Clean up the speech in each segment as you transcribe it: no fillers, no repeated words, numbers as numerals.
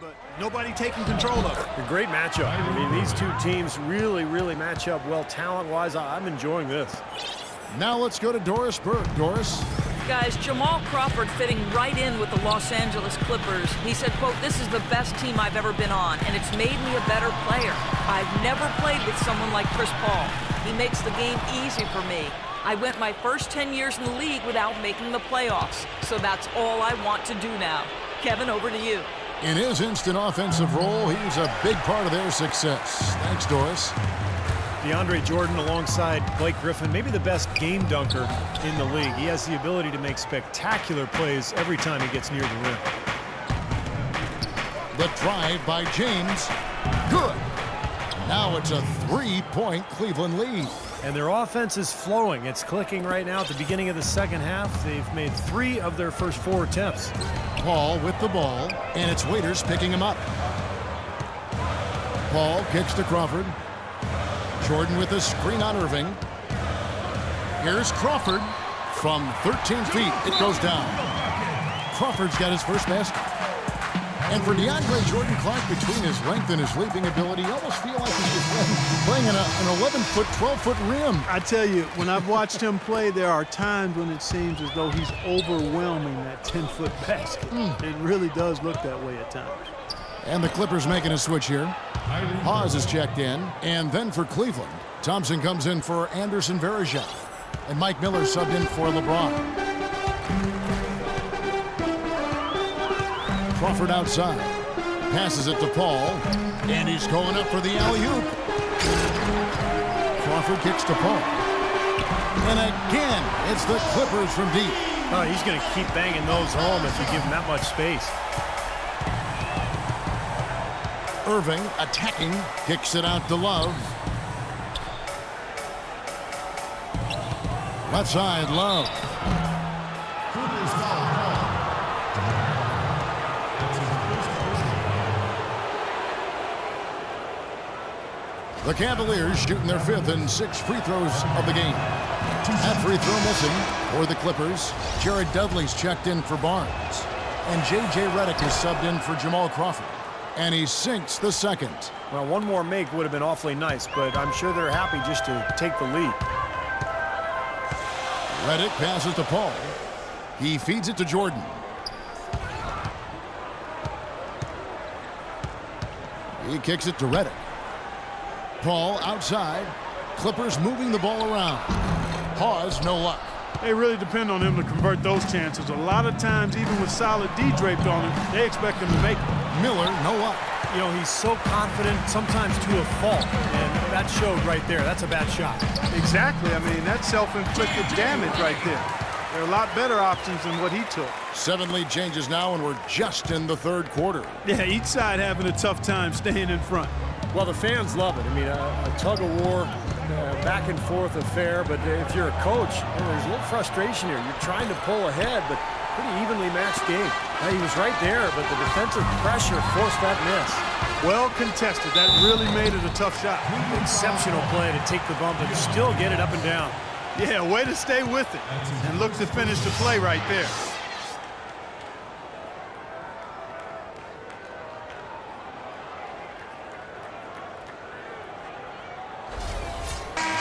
But nobody taking control of it. A great matchup. I mean, these two teams really match up well talent-wise. I'm enjoying this. Now let's go to Doris Burke. Doris. Guys, Jamal Crawford fitting right in with the Los Angeles Clippers. He said, quote, "This is the best team I've ever been on, and it's made me a better player. I've never played with someone like Chris Paul. He makes the game easy for me. I went my first 10 years in the league without making the playoffs, so that's all I want to do now." Kevin, over to you. In his instant offensive role, he's a big part of their success. Thanks, Doris. DeAndre Jordan alongside Blake Griffin, maybe the best game dunker in the league. He has the ability to make spectacular plays every time he gets near the rim. The drive by James. Good. Now it's a 3-point Cleveland lead. And their offense is flowing. It's clicking right now at the beginning of the second half. They've made 3 of their first 4 attempts. Paul with the ball, and it's Waiters picking him up. Paul kicks to Crawford. Jordan with a screen on Irving. Here's Crawford from 13 feet. It goes down. Crawford's got his first basket. And for DeAndre Jordan Clark, between his length and his leaping ability, you almost feel like he's playing an 11-foot, 12-foot rim. I tell you, when I've watched him play, there are times when it seems as though he's overwhelming that 10-foot basket. It really does look that way at times. And the Clippers making a switch here. Hawes is checked in. And then for Cleveland, Thompson comes in for Anderson Varejao. And Mike Miller subbed in for LeBron. Crawford outside. Passes it to Paul. And he's going up for the alley-oop. Crawford kicks to Paul. And again, it's the Clippers from deep. Oh, he's going to keep banging those home if you give him that much space. Irving attacking, kicks it out to Love. Left side, Love. The Cavaliers shooting their 5th and 6th free throws of the game. That free throw missing for the Clippers. Jared Dudley's checked in for Barnes. And J.J. Redick is subbed in for Jamal Crawford. And he sinks the second. Well, one more make would have been awfully nice, but I'm sure they're happy just to take the lead. Redick passes to Paul. He feeds it to Jordan. He kicks it to Redick. Paul outside. Clippers moving the ball around. Hawes, no luck. They really depend on him to convert those chances. A lot of times, even with solid D draped on him, they expect him to make it. Miller, no luck. You know, he's so confident, sometimes to a fault, and that showed right there. That's a bad shot. Exactly. I mean, that's self-inflicted damage right there. There are a lot better options than what he took. 7 lead changes now, and we're just in the 3rd quarter. Yeah, each side having a tough time staying in front. Well, the fans love it. I mean, a tug-of-war, back and forth affair, but if you're a coach, there's a little frustration here. You're trying to pull ahead, but pretty evenly matched game. He was right there, but the defensive pressure forced that miss. Well contested. That really made it a tough shot. Exceptional play to take the bump and still get it up and down. Yeah, way to stay with it and look to finish the play right there.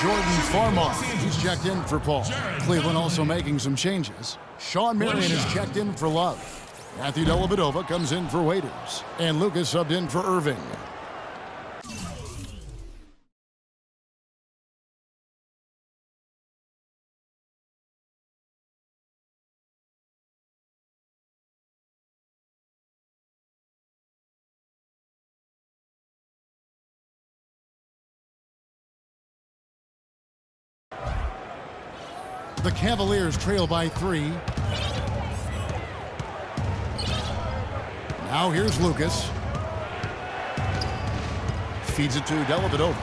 Jordan Farmar, he's checked in for Paul. Cleveland also making some changes. Sean Marion is checked in for Love. Matthew Dellavedova comes in for Waiters. And Lucas subbed in for Irving. The Cavaliers trail by 3. Now here's Lucas. Feeds it to Dellavedova.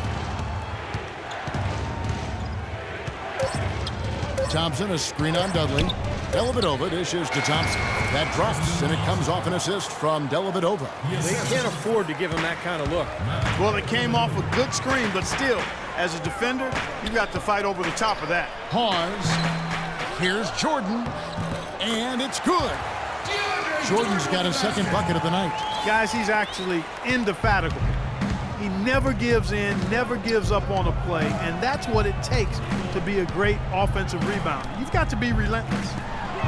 Thompson, a screen on Dudley. Dellavedova dishes to Thompson. That drops, and it comes off an assist from Dellavedova. They can't afford to give him that kind of look. Well, it came off a good screen, but still, as a defender, you got to fight over the top of that. Pause. Here's Jordan, and it's good. Jordan's got his second bucket of the night. Guys, he's actually indefatigable. He never gives in, never gives up on a play, and that's what it takes to be a great offensive rebounder. You've got to be relentless.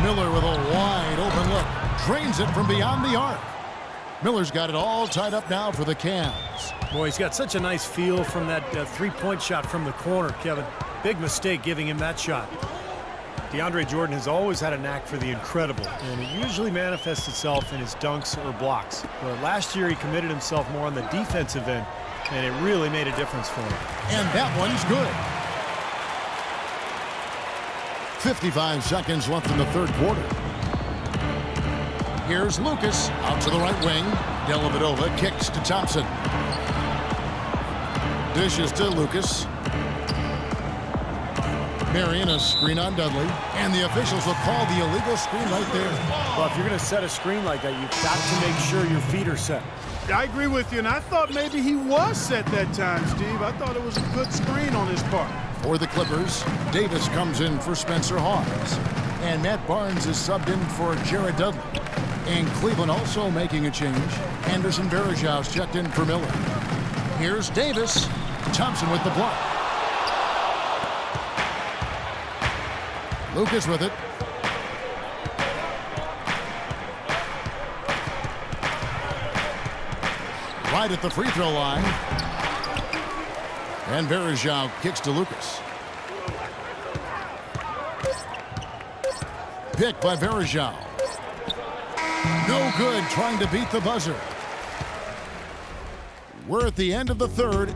Miller with a wide open look. Drains it from beyond the arc. Miller's got it all tied up now for the Cavs. Boy, he's got such a nice feel from that three-point shot from the corner, Kevin. Big mistake giving him that shot. DeAndre Jordan has always had a knack for the incredible, and it usually manifests itself in his dunks or blocks. But last year he committed himself more on the defensive end, and it really made a difference for him. And that one's good. 55 seconds left in the third quarter. Here's Lucas out to the right wing. Dellavedova kicks to Thompson. Dishes to Lucas. Marion, a screen on Dudley. And the officials will call the illegal screen right there. Well, if you're going to set a screen like that, you've got to make sure your feet are set. I agree with you, and I thought maybe he was set that time, Steve. I thought it was a good screen on his part. For the Clippers, Davis comes in for Spencer Hawes. And Matt Barnes is subbed in for Jared Dudley. And Cleveland also making a change. Anderson Varejau's checked in for Miller. Here's Davis. Thompson with the block. Lucas with it. Right at the free throw line. And Varejao kicks to Lucas. Pick by Varejao. No good trying to beat the buzzer. We're at the end of the third.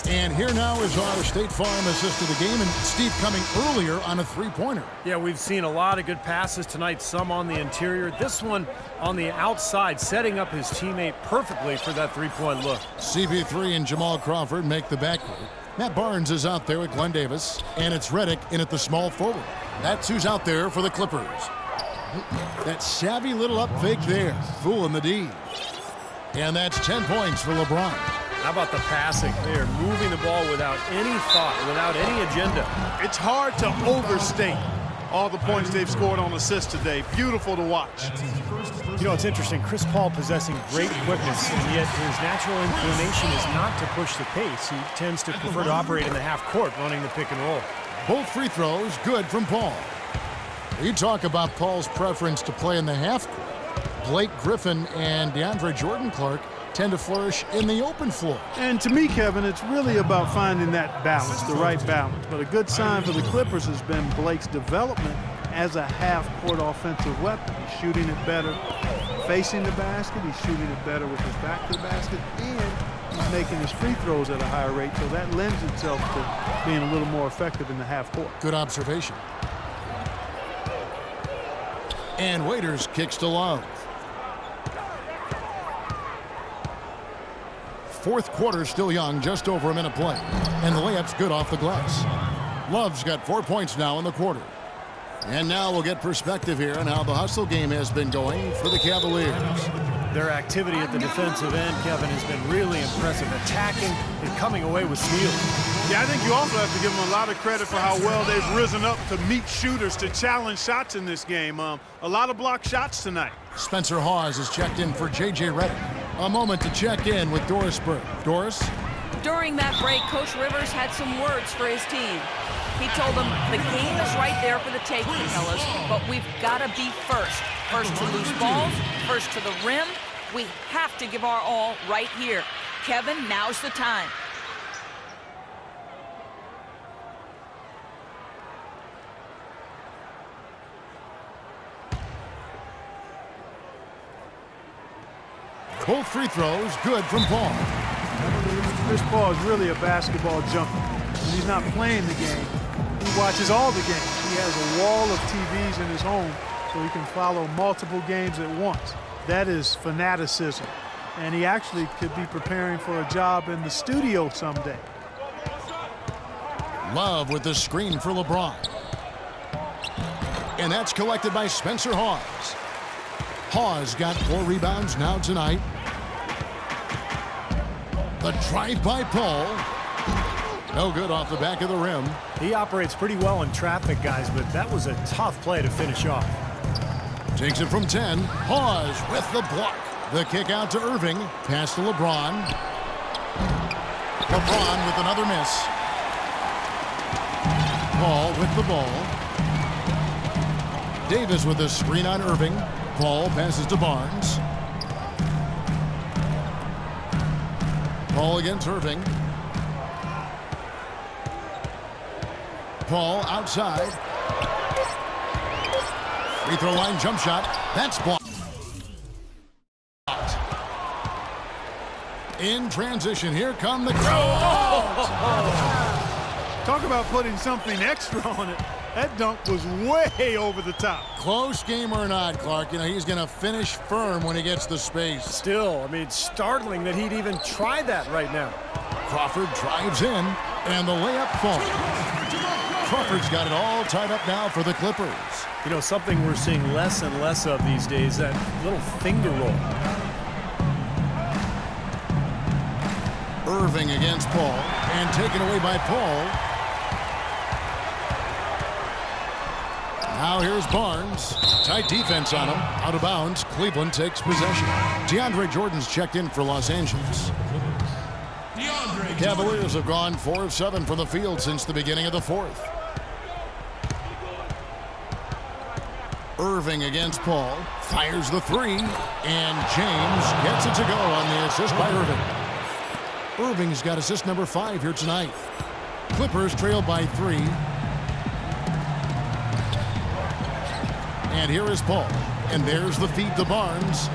And here now is our State Farm assist to the game, and Steve coming earlier on a three-pointer. Yeah, we've seen a lot of good passes tonight, some on the interior. This one on the outside, setting up his teammate perfectly for that three-point look. CP3 and Jamal Crawford make the backcourt. Matt Barnes is out there with Glenn Davis, and it's Redick in at the small forward. That's who's out there for the Clippers. That savvy little up fake there, fooling the D. And that's 10 points for LeBron. How about the passing? They are moving the ball without any thought, without any agenda. It's hard to overstate all the points they've scored on assists today. Beautiful to watch. You know, it's interesting. Chris Paul possessing great quickness, and yet his natural inclination is not to push the pace. He tends to prefer to operate in the half court, running the pick and roll. Both free throws good from Paul. You talk about Paul's preference to play in the half court. Blake Griffin and DeAndre Jordan Clark tend to flourish in the open floor. And to me, Kevin, it's really about finding that balance, the right balance. But a good sign for the Clippers has been Blake's development as a half-court offensive weapon. He's shooting it better facing the basket. He's shooting it better with his back to the basket. And he's making his free throws at a higher rate. So that lends itself to being a little more effective in the half-court. Good observation. And Waiters kicks to Love. Fourth quarter still young, just over a minute play. And the layup's good off the glass. Love's got 4 points now in the quarter. And now we'll get perspective here on how the hustle game has been going for the Cavaliers. Their activity at the defensive end, Kevin, has been really impressive. Attacking and coming away with steals. Yeah, I think you also have to give them a lot of credit for how well they've risen up to meet shooters, to challenge shots in this game. A lot of blocked shots tonight. Spencer Hawes is checked in for J.J. Redick. A moment to check in with Doris Burke. Doris? During that break, Coach Rivers had some words for his team. He told them the game is right there for the taking, fellas, but we've got to be first. First to loose balls, first to the rim. We have to give our all right here. Kevin, now's the time. Both free throws good from Paul. Chris Paul is really a basketball junkie. When he's not playing the game, he watches all the games. He has a wall of TVs in his home so he can follow multiple games at once. That is fanaticism. And he actually could be preparing for a job in the studio someday. Love with the screen for LeBron. And that's collected by Spencer Hawes. Hawes got 4 rebounds now tonight. The drive by Paul. No good off the back of the rim. He operates pretty well in traffic, guys, but that was a tough play to finish off. Takes it from 10. Hawes with the block. The kick out to Irving. Pass to LeBron. LeBron with another miss. Paul with the ball. Davis with a screen on Irving. Paul passes to Barnes. Paul against Irving. Paul outside. Free throw line jump shot. That's blocked. In transition, here come the crowd. Talk about putting something extra on it. That dunk was way over the top. Close game or not, Clark, you know, he's going to finish firm when he gets the space. Still, I mean, startling that he'd even try that right now. Crawford drives in, and the layup falls. Crawford's got it all tied up now for the Clippers. You know, something we're seeing less and less of these days, that little finger roll. Irving against Paul, and taken away by Paul. Now here's Barnes. Tight defense on him. Out of bounds. Cleveland takes possession. DeAndre Jordan's checked in for Los Angeles. Cavaliers have gone 4 of 7 from the field since the beginning of the fourth. Irving against Paul. Fires the three. And James gets it to go on the assist by Irving. Irving's got assist number 5 here tonight. Clippers trail by 3. And here is Paul. And there's the feed to Barnes.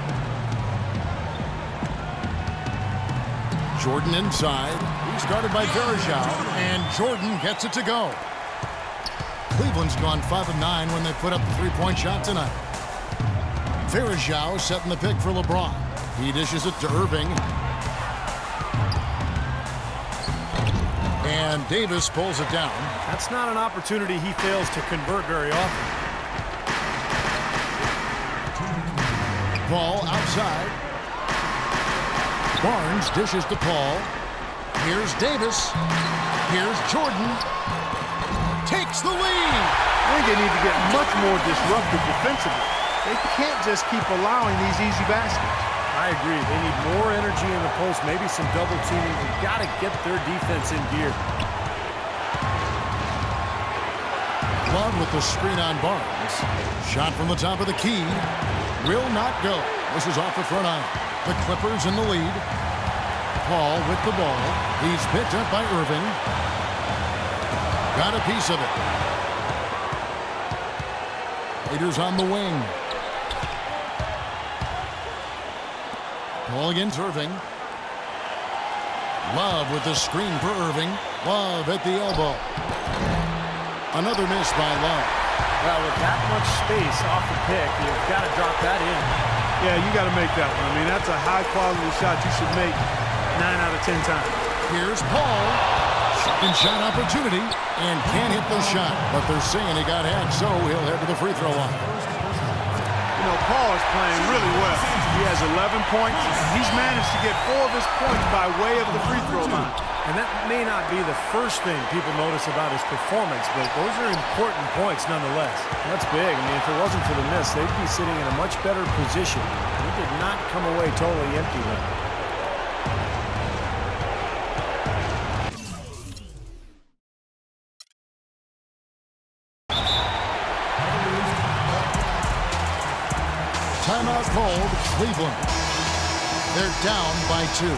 Jordan inside. He's guarded by Varejao. And Jordan gets it to go. Cleveland's gone 5 of 9 when they put up the three-point shot tonight. Varejao setting the pick for LeBron. He dishes it to Irving. And Davis pulls it down. That's not an opportunity he fails to convert very often. Paul outside. Barnes dishes to Paul. Here's Davis. Here's Jordan. Takes the lead. I think they need to get much more disruptive defensively. They can't just keep allowing these easy baskets. I agree. They need more energy in the post, maybe some double teaming. You've got to get their defense in gear. Love with the screen on Barnes. Shot from the top of the key. Will not go. This is off the front iron. The Clippers in the lead. Paul with the ball. He's picked up by Irving. Got a piece of it. Raiders on the wing. Paul against Irving. Love with the screen for Irving. Love at the elbow. Another miss by Love. Well, with that much space off the pick, you've got to drop that in. Yeah, you got to make that one. I mean, that's a high-quality shot you should make 9 out of 10 times. Here's Paul. Second shot opportunity, and can't hit the shot. But they're saying he got hacked, so he'll head to the free throw line. You know, Paul is playing really well. He has 11 points. He's managed to get 4 of his points by way of the free throw line. And that may not be the first thing people notice about his performance, but those are important points nonetheless. That's big. I mean, if it wasn't for the miss, they'd be sitting in a much better position. He did not come away totally empty there. Timeout called Cleveland. They're down by 2.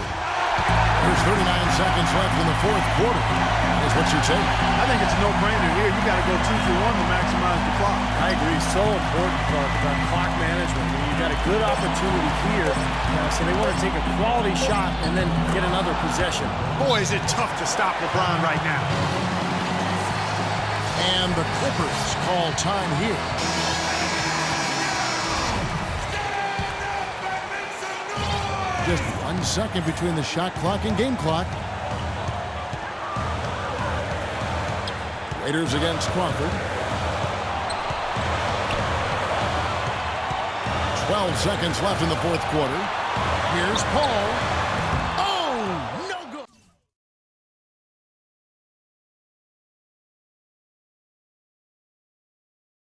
There's 39 seconds left in the fourth quarter. Is what you take. I think it's a no-brainer here. You got to go 2 for 1 to maximize the clock. I agree. So important, Clark, about clock management. I mean, you got a good opportunity here, so they want to take a quality shot and then get another possession. Boy, is it tough to stop LeBron right now. And the Clippers call time here. Just 1 second between the shot clock and game clock. Raiders against Crawford. 12 seconds left in the fourth quarter. Here's Paul.